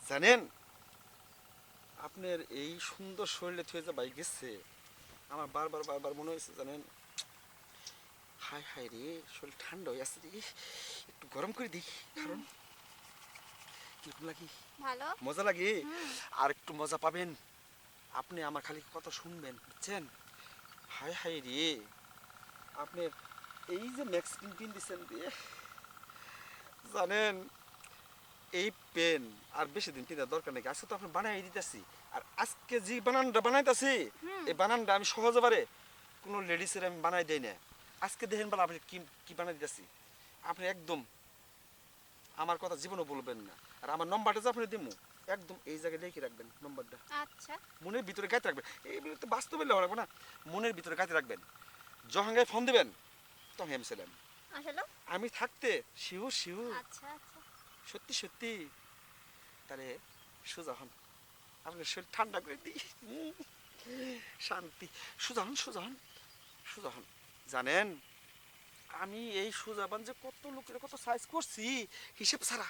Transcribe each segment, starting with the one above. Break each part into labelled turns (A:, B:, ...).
A: জানেন আপনার এই সুন্দর শরীরে থুয়ে যে বাইক গেছে আমার বারবার বারবার মনে হয়েছে জানেন হায় হায় রে শরীর ঠান্ডা হয়ে আসছে রে একটু গরম করে দিই কারণ কিরকম লাগে
B: ভালো।
A: মজা লাগে
B: হুম।
A: আর একটু মজা পাবেন আপনি আমার খালি কথা শুনবেন বুঝছেন হায় হায় রে আপনি এই যে ম্যাক্স পিন দিচ্ছেন দিয়ে জানেন এই পেন আর বেশি দিন পিনার দরকার নেই আজকে তো আপনি বানাই দিতেছি আর আজকে যে বানানটা বানাইতেছি
B: হুম।
A: এই বানানটা আমি সহজে পারে কোনো লেডিসের আমি বানাই দেই না আজকে দেখেন বলে আপনি কি কি বানাই দিতেছি আপনি একদম আমার কথা জীবনও বলবেন না আর আমার নম্বরটা যে আপনি দিমু একদম এই জায়গায় লিখে রাখবেন নম্বরটা
B: আচ্ছা।
A: মনের ভিতরে গাইতে রাখবেন এইগুলো তো বাস্তবে লেখা রাখবো না মনের ভিতরে গাইতে রাখবেন যখন গায়ে ফোন দিবেন তখন আমি ছিলাম
B: আসলে।
A: আমি থাকতে শিউ শিউ
B: আচ্ছা আচ্ছা।
A: সত্যি সত্যি তাহলে সোজা হন আপনার শরীর ঠান্ডা করে দিই শান্তি সোজা হন সোজা হন সোজা হন জানেন আমি এই সোজাবান যে কত লোকের কত সাইজ করছি হিসেব ছাড়া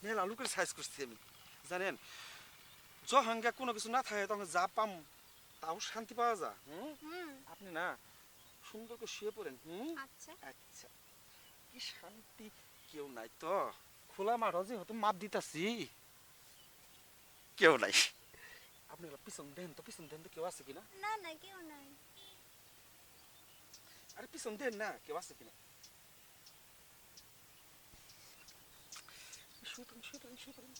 A: মেলা লোকের সাইজ করছি আমি জানেন যখন গা কোনো কিছু না থাকে তখন যা পাম তাও শান্তি পাওয়া যায় হুম
B: হুম।
A: আপনি না সুন্দর করে শুয়ে পড়েন হুম
B: আচ্ছা।
A: আচ্ছা কি শান্তি কেউ নাই তো খোলা মাঠ যে হয়তো মাপ দিতাছি কেউ নাই আপনি এবার পিছন দেন তো কেউ আছে কিনা
B: না না কেউ নাই।
A: আরে পিছন দেন না কেউ আছে কিনা শুয়ে পড়েন শুয়ে পড়েন শুয়ে পড়েন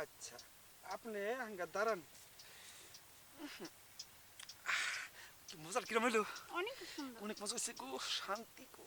A: আচ্ছা আপনি হাঙ্গা দাঁড়ান কি মজার কিরম হইলো
B: অনেক সুন্দর।
A: অনেক মজা হয়েছে গো শান্তি গো